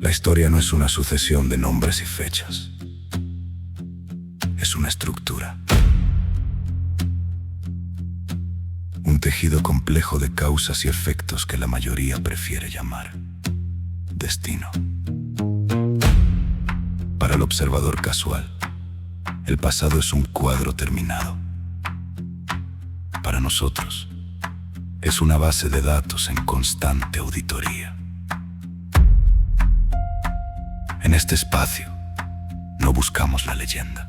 La historia no es una sucesión de nombres y fechas. Es una estructura. Un tejido complejo de causas y efectos que la mayoría prefiere llamar destino. Para el observador casual, el pasado es un cuadro terminado. Para nosotros, es una base de datos en constante auditoría. En este espacio, no buscamos la leyenda.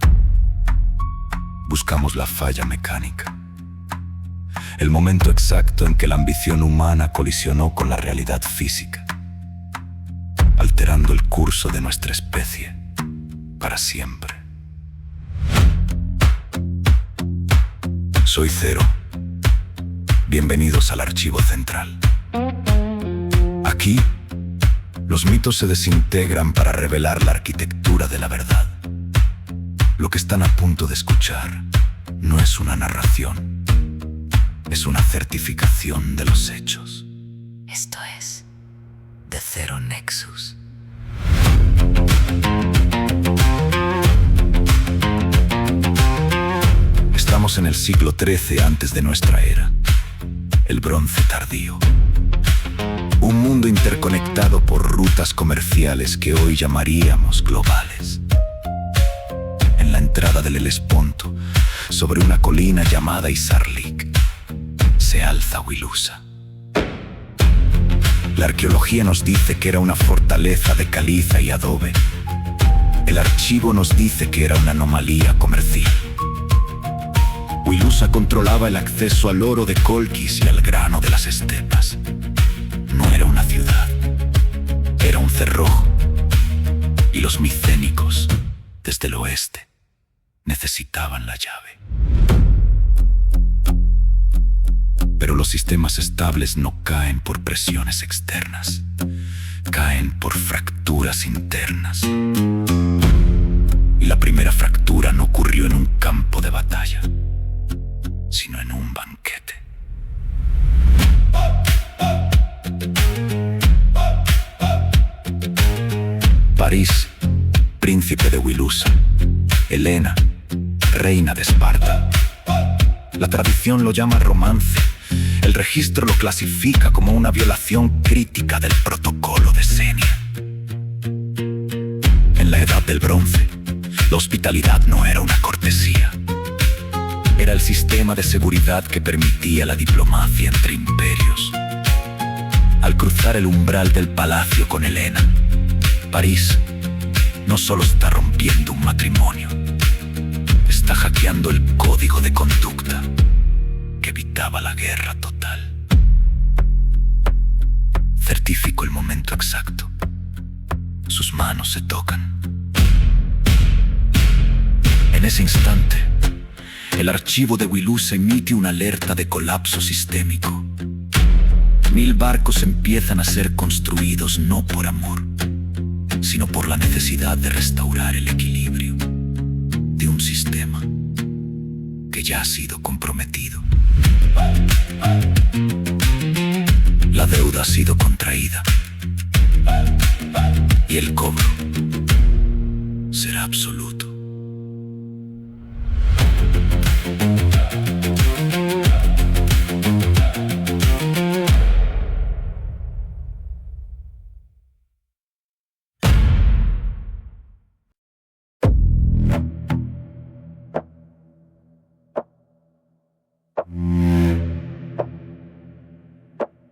Buscamos la falla mecánica. El momento exacto en que la ambición humana colisionó con la realidad física, alterando el curso de nuestra especie para siempre. Soy Zero. Bienvenidos al Archivo Central. Aquí, los mitos se desintegran para revelar la arquitectura de la verdad. Lo que están a punto de escuchar no es una narración, es una certificación de los hechos. Esto es The Zero Nexus. Estamos en el siglo XIII antes de nuestra era, el Bronce Tardío. Un mundo interconectado por rutas comerciales que hoy llamaríamos globales. En la entrada del Helesponto, sobre una colina llamada Izarlik, se alza Wilusa. La arqueología nos dice que era una fortaleza de caliza y adobe. El archivo nos dice que era una anomalía comercial. Wilusa controlaba el acceso al oro de Colchis y al grano de las estepas. No era una ciudad, era un cerrojo. Y los micénicos, desde el oeste, necesitaban la llave. Pero los sistemas estables no caen por presiones externas, caen por fracturas internas. Y la primera fractura no ocurrió en un campo de batalla, sino en un banquete. París, príncipe de Wilusa. Helena, reina de Esparta. La tradición lo llama romance. El registro lo clasifica como una violación crítica del protocolo de Senia. En la Edad del Bronce, la hospitalidad no era una cortesía. Era el sistema de seguridad que permitía la diplomacia entre imperios. Al cruzar el umbral del palacio con Helena, París no solo está rompiendo un matrimonio, está hackeando el código de conducta que evitaba la guerra total. Certifico el momento exacto. Sus manos se tocan. En ese instante, el archivo de Wilusa emite una alerta de colapso sistémico. 1000 barcos empiezan a ser construidos no por amor, sino por la necesidad de restaurar el equilibrio de un sistema que ya ha sido comprometido. La deuda ha sido contraída y el cobro será absoluto.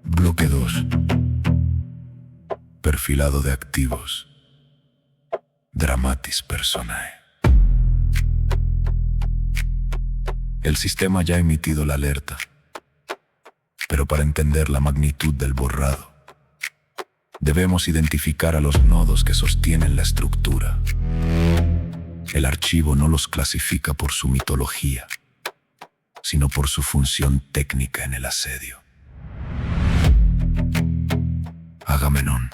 Bloque 2. Perfilado de activos. Dramatis personae. El sistema ya ha emitido la alerta, pero para entender la magnitud del borrado, debemos identificar a los nodos que sostienen la estructura. El archivo no los clasifica por su mitología, sino por su función técnica en el asedio. Agamenón,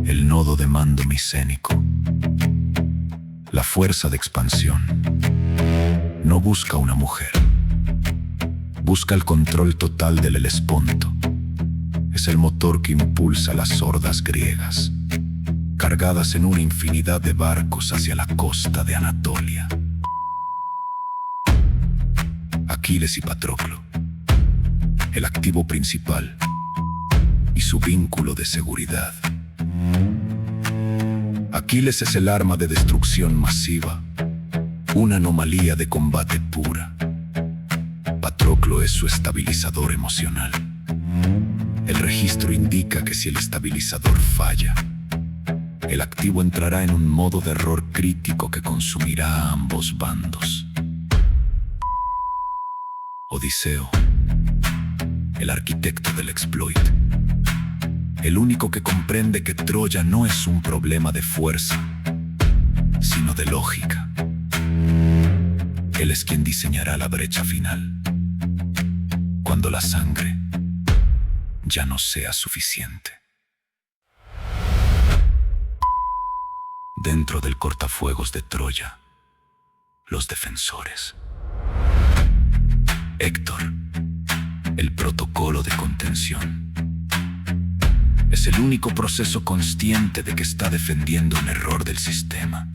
el nodo de mando micénico. La fuerza de expansión no busca una mujer, busca el control total del Helesponto. Es el motor que impulsa las hordas griegas. cargadas en una infinidad de barcos hacia la costa de Anatolia. Aquiles y Patroclo, el activo principal y su vínculo de seguridad. Aquiles es el arma de destrucción masiva, una anomalía de combate pura. Patroclo es su estabilizador emocional. El registro indica que si el estabilizador falla, el activo entrará en un modo de error crítico que consumirá a ambos bandos. Odiseo, el arquitecto del exploit, el único que comprende que Troya no es un problema de fuerza, sino de lógica. Él es quien diseñará la brecha final, cuando la sangre ya no sea suficiente. Dentro del cortafuegos de Troya, los defensores. Héctor, el protocolo de contención. Es el único proceso consciente de que está defendiendo un error del sistema.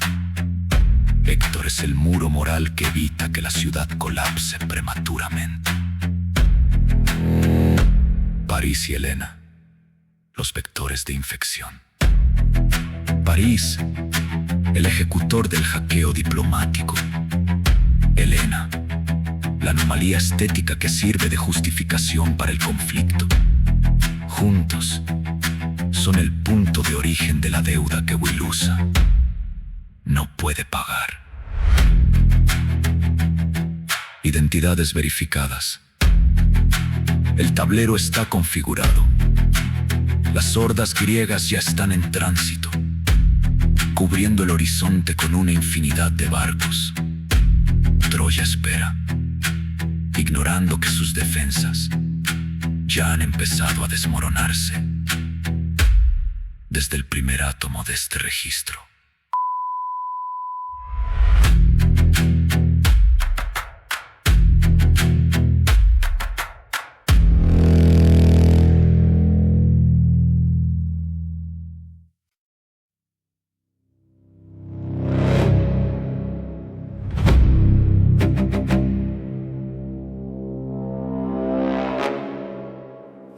Héctor es el muro moral que evita que la ciudad colapse prematuramente. París y Helena, los vectores de infección. París, el ejecutor del hackeo diplomático. Helena, la anomalía estética que sirve de justificación para el conflicto. Juntos, son el punto de origen de la deuda que Wilusa no puede pagar. Identidades verificadas. El tablero está configurado. Las hordas griegas ya están en tránsito, cubriendo el horizonte con una infinidad de barcos. Troya espera, ignorando que sus defensas ya han empezado a desmoronarse desde el primer átomo de este registro.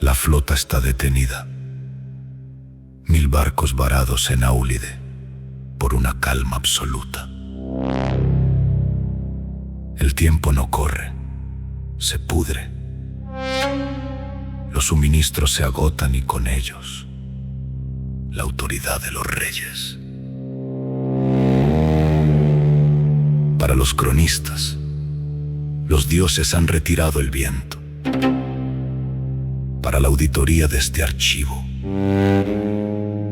La flota está detenida. 1000 barcos varados en Áulide por una calma absoluta. El tiempo no corre, se pudre. Los suministros se agotan y con ellos la autoridad de los reyes. Para los cronistas, los dioses han retirado el viento. Para la auditoría de este archivo,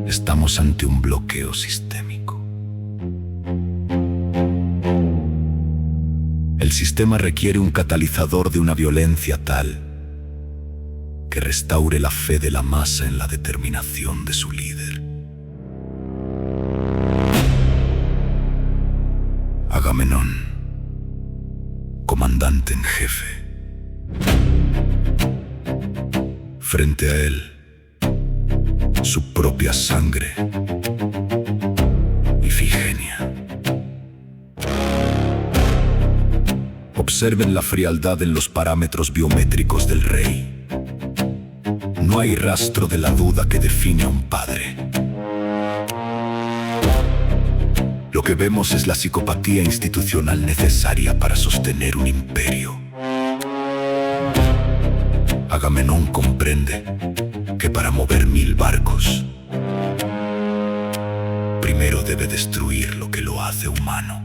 estamos ante un bloqueo sistémico. El sistema requiere un catalizador de una violencia tal que restaure la fe de la masa en la determinación de su líder. Agamenón, comandante en jefe. Frente a él, su propia sangre, Ifigenia. Observen la frialdad en los parámetros biométricos del rey. No hay rastro de la duda que define a un padre. Lo que vemos es la psicopatía institucional necesaria para sostener un imperio. Agamenón comprende que para mover 1000 barcos, primero debe destruir lo que lo hace humano.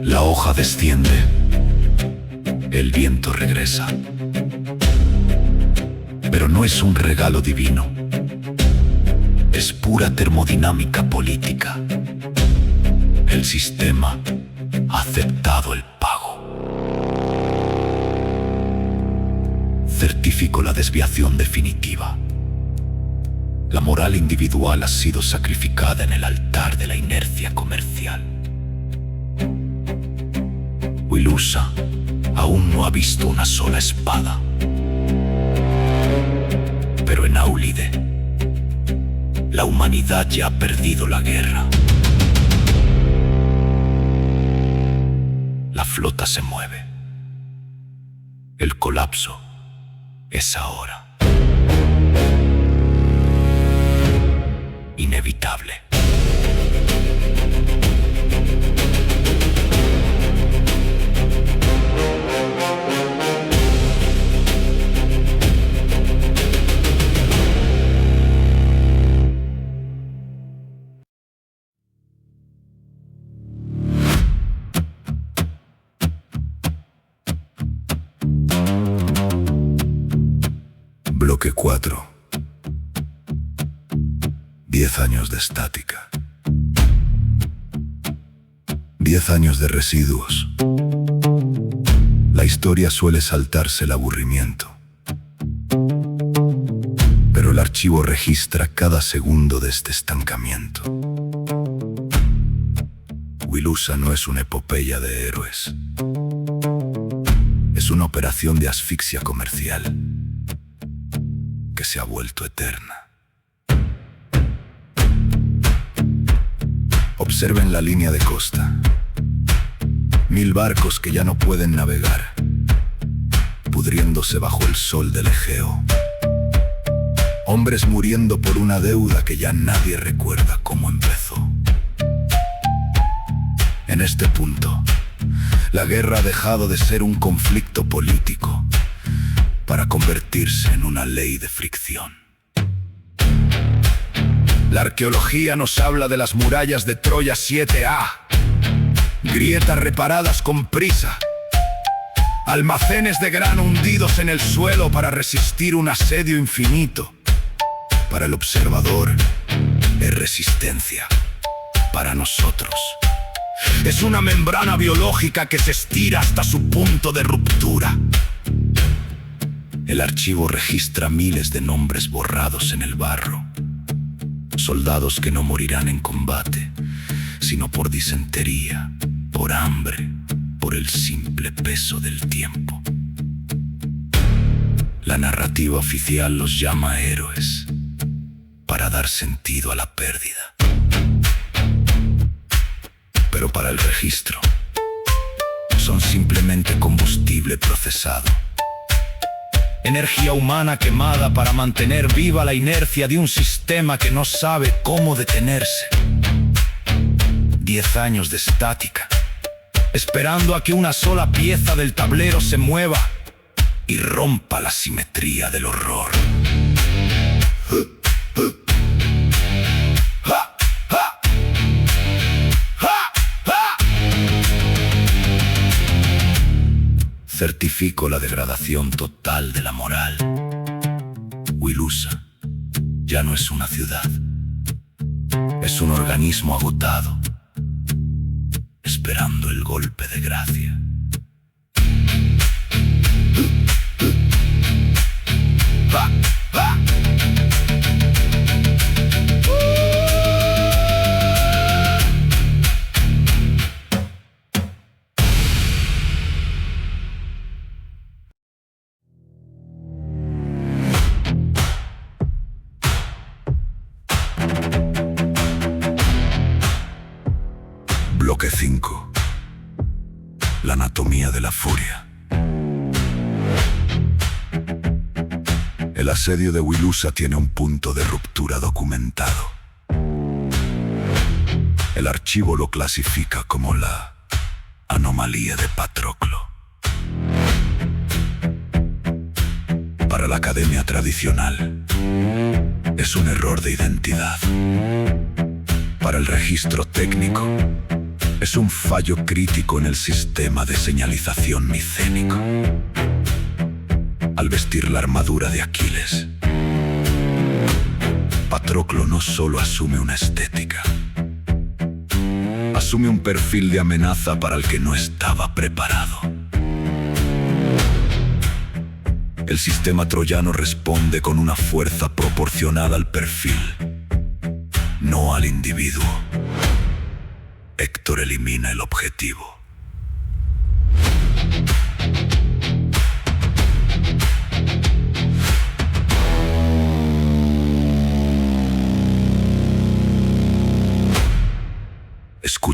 La hoja desciende, el viento regresa. Pero no es un regalo divino. Es pura termodinámica política. El sistema ha aceptado el pago. Certifico la desviación definitiva. La moral individual ha sido sacrificada en el altar de la inercia comercial. Wilusa aún no ha visto una sola espada. Pero en Áulide, la humanidad ya ha perdido la guerra. La flota se mueve. El colapso es ahora. Inevitable. Bloque 4. 10 años de estática. 10 años de residuos. La historia suele saltarse el aburrimiento. Pero el archivo registra cada segundo de este estancamiento. Wilusa no es una epopeya de héroes. Es una operación de asfixia comercial que se ha vuelto eterna. Observen la línea de costa. 1000 barcos que ya no pueden navegar, pudriéndose bajo el sol del Egeo. Hombres muriendo por una deuda que ya nadie recuerda cómo empezó. En este punto, la guerra ha dejado de ser un conflicto político para convertirse en una ley de fricción. La arqueología nos habla de las murallas de Troya 7A, grietas reparadas con prisa, almacenes de grano hundidos en el suelo para resistir un asedio infinito. Para el observador, es resistencia. Para nosotros, es una membrana biológica que se estira hasta su punto de ruptura. El archivo registra miles de nombres borrados en el barro. Soldados que no morirán en combate, sino por disentería, por hambre, por el simple peso del tiempo. La narrativa oficial los llama héroes para dar sentido a la pérdida. Pero para el registro, son simplemente combustible procesado. Energía humana quemada para mantener viva la inercia de un sistema que no sabe cómo detenerse. 10 años de estática, esperando a que una sola pieza del tablero se mueva y rompa la simetría del horror. Certifico la degradación total de la moral. Wilusa ya no es una ciudad. Es un organismo agotado, esperando el golpe de gracia. Bloque 5. La anatomía de la furia. El asedio de Wilusa tiene un punto de ruptura documentado. El archivo lo clasifica como la anomalía de Patroclo. Para la academia tradicional, es un error de identidad. Para el registro técnico, es un fallo crítico en el sistema de señalización micénico. Al vestir la armadura de Aquiles, Patroclo no solo asume una estética, asume un perfil de amenaza para el que no estaba preparado. El sistema troyano responde con una fuerza proporcional al perfil, no al individuo. Héctor elimina el objetivo.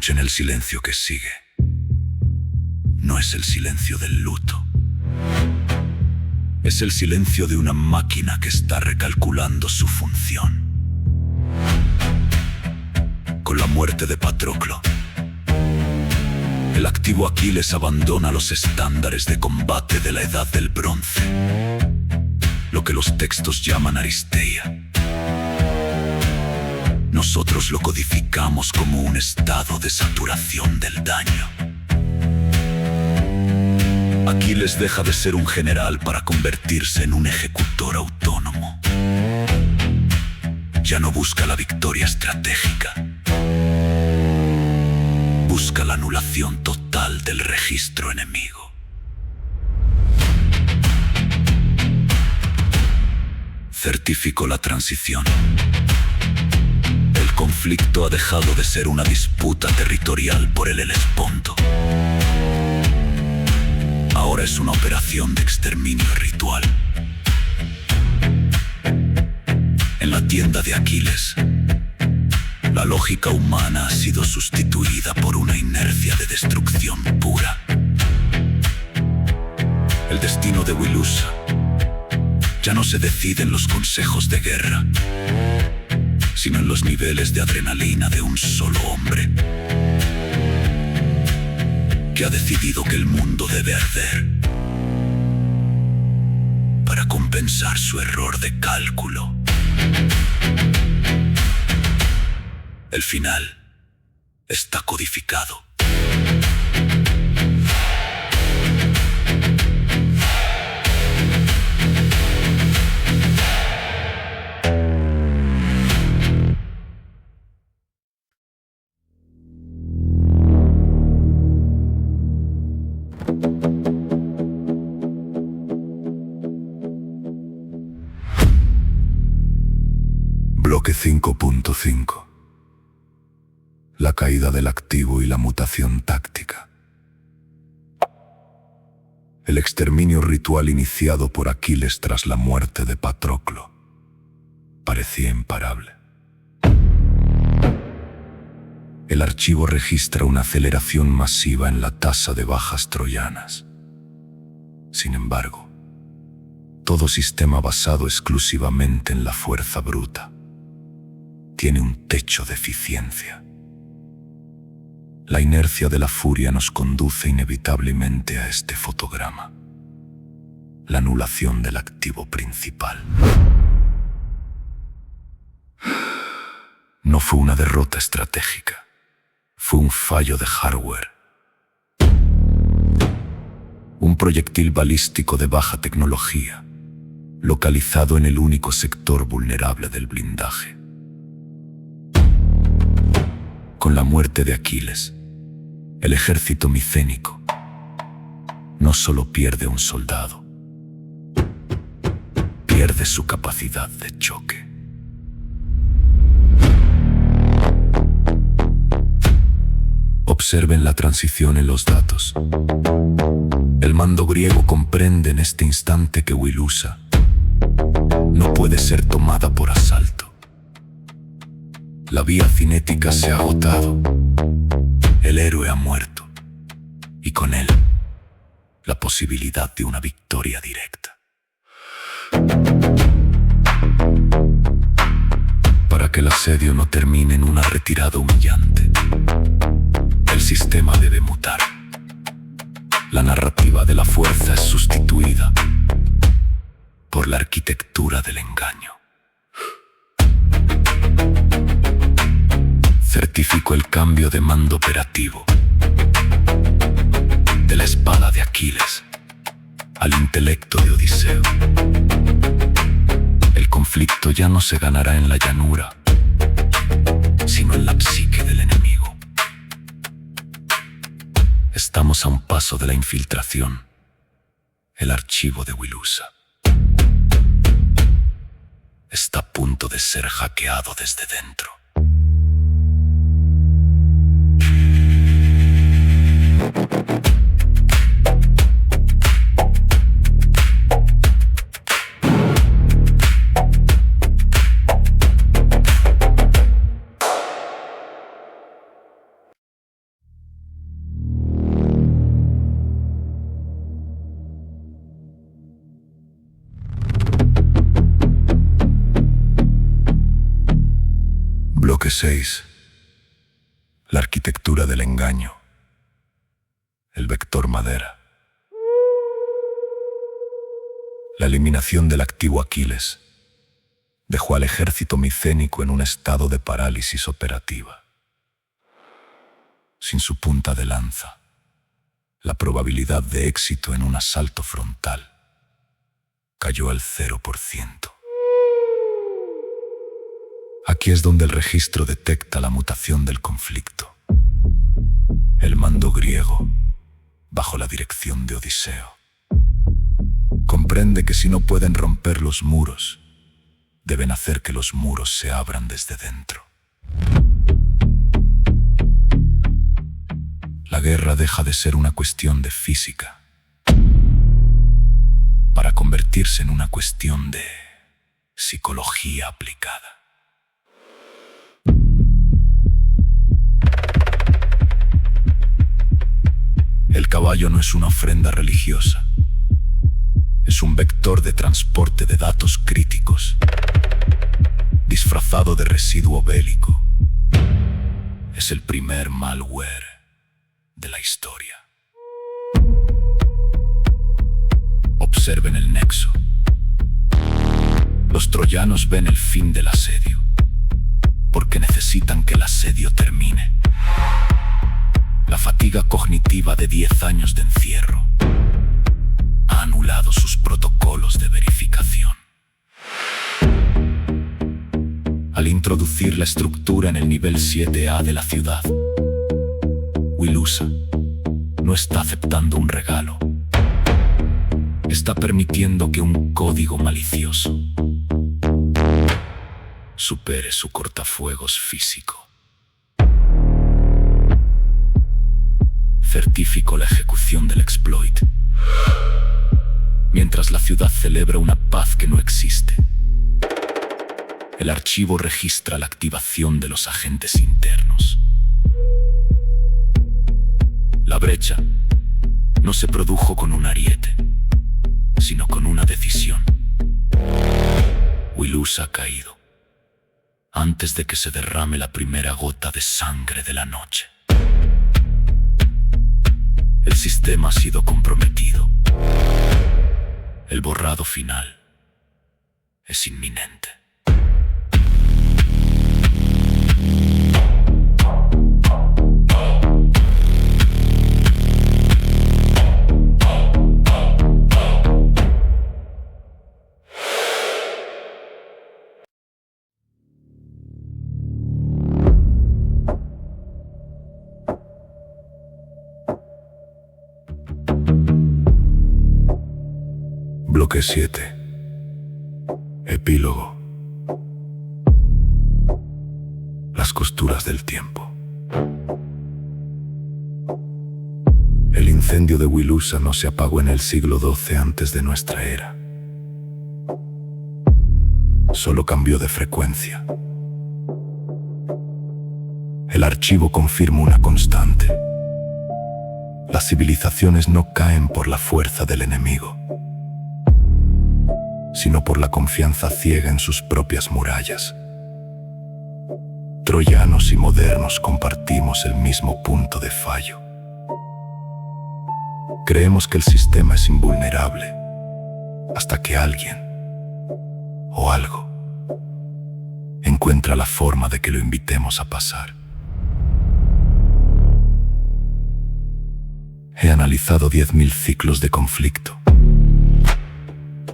Escuchen el silencio que sigue. No es el silencio del luto. Es el silencio de una máquina que está recalculando su función. Con la muerte de Patroclo, el activo Aquiles abandona los estándares de combate de la Edad del Bronce, lo que los textos llaman Aristeia. Nosotros lo codificamos como un estado de saturación del daño. Aquiles deja de ser un general para convertirse en un ejecutor autónomo. Ya no busca la victoria estratégica. Busca la anulación total del registro enemigo. Certificó la transición. El conflicto ha dejado de ser una disputa territorial por el Helesponto. Ahora es una operación de exterminio ritual. En la tienda de Aquiles, la lógica humana ha sido sustituida por una inercia de destrucción pura. El destino de Wilusa ya no se decide en los consejos de guerra, sino en los niveles de adrenalina de un solo hombre, que ha decidido que el mundo debe arder para compensar su error de cálculo. El final está codificado. Bloque 5.5. La caída del activo y la mutación táctica. El exterminio ritual iniciado por Aquiles tras la muerte de Patroclo parecía imparable. El archivo registra una aceleración masiva en la tasa de bajas troyanas. Sin embargo, todo sistema basado exclusivamente en la fuerza bruta tiene un techo de eficiencia. La inercia de la furia nos conduce inevitablemente a este fotograma: la anulación del activo principal. No fue una derrota estratégica, fue un fallo de hardware. Un proyectil balístico de baja tecnología, localizado en el único sector vulnerable del blindaje. Con la muerte de Aquiles, el ejército micénico no solo pierde un soldado, pierde su capacidad de choque. Observen la transición en los datos. El mando griego comprende en este instante que Wilusa no puede ser tomada por asalto. La vía cinética se ha agotado. El héroe ha muerto. Y con él, la posibilidad de una victoria directa. Para que el asedio no termine en una retirada humillante, el sistema debe mutar. La narrativa de la fuerza es sustituida por la arquitectura del engaño. Certifico el cambio de mando operativo de la espada de Aquiles al intelecto de Odiseo. El conflicto ya no se ganará en la llanura, sino en la psique del enemigo. Estamos a un paso de la infiltración. El archivo de Wilusa está a punto de ser hackeado desde dentro. Bloque 6. La arquitectura del engaño. El vector madera. La eliminación del activo Aquiles dejó al ejército micénico en un estado de parálisis operativa. Sin su punta de lanza, la probabilidad de éxito en un asalto frontal cayó al 0%. Aquí es donde el registro detecta la mutación del conflicto. El mando griego, bajo la dirección de Odiseo, comprende que si no pueden romper los muros, deben hacer que los muros se abran desde dentro. La guerra deja de ser una cuestión de física para convertirse en una cuestión de psicología aplicada. El caballo no es una ofrenda religiosa. Es un vector de transporte de datos críticos, disfrazado de residuo bélico. Es el primer malware de la historia. Observen el nexo. Los troyanos ven el fin del asedio, porque necesitan que el asedio termine. La fatiga cognitiva de 10 años de encierro ha anulado sus protocolos de verificación. Al introducir la estructura en el nivel 7A de la ciudad, Wilusa no está aceptando un regalo. Está permitiendo que un código malicioso supere su cortafuegos físico. Certifico la ejecución del exploit, mientras la ciudad celebra una paz que no existe. El archivo registra la activación de los agentes internos. La brecha no se produjo con un ariete, sino con una decisión. Wilusa ha caído antes de que se derrame la primera gota de sangre de la noche. El sistema ha sido comprometido. El borrado final es inminente. Bloque 7. Epílogo. Las costuras del tiempo. El incendio de Wilusa no se apagó en el siglo XII antes de nuestra era. Solo cambió de frecuencia. El archivo confirma una constante. Las civilizaciones no caen por la fuerza del enemigo, sino por la confianza ciega en sus propias murallas. Troyanos y modernos compartimos el mismo punto de fallo. Creemos que el sistema es invulnerable hasta que alguien o algo encuentra la forma de que lo invitemos a pasar. He analizado 10.000 ciclos de conflicto.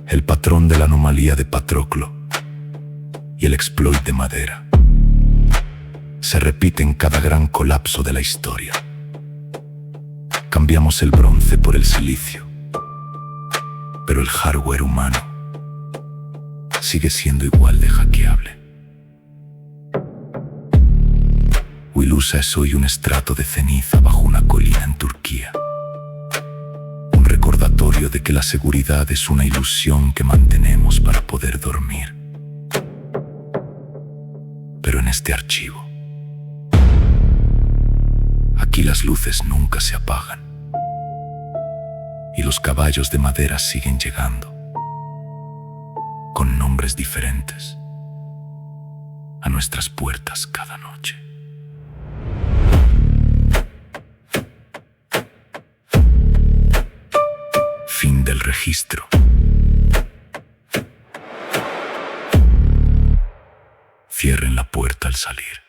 El patrón de la anomalía de Patroclo y el exploit de madera se repite en cada gran colapso de la historia. Cambiamos el bronce por el silicio, pero el hardware humano sigue siendo igual de hackeable. Wilusa es hoy un estrato de ceniza bajo una colina en Turquía. Un recordatorio de que la seguridad es una ilusión que mantenemos para poder dormir. Pero en este archivo, aquí las luces nunca se apagan y los caballos de madera siguen llegando con nombres diferentes a nuestras puertas cada noche. Fin del registro. Cierren la puerta al salir.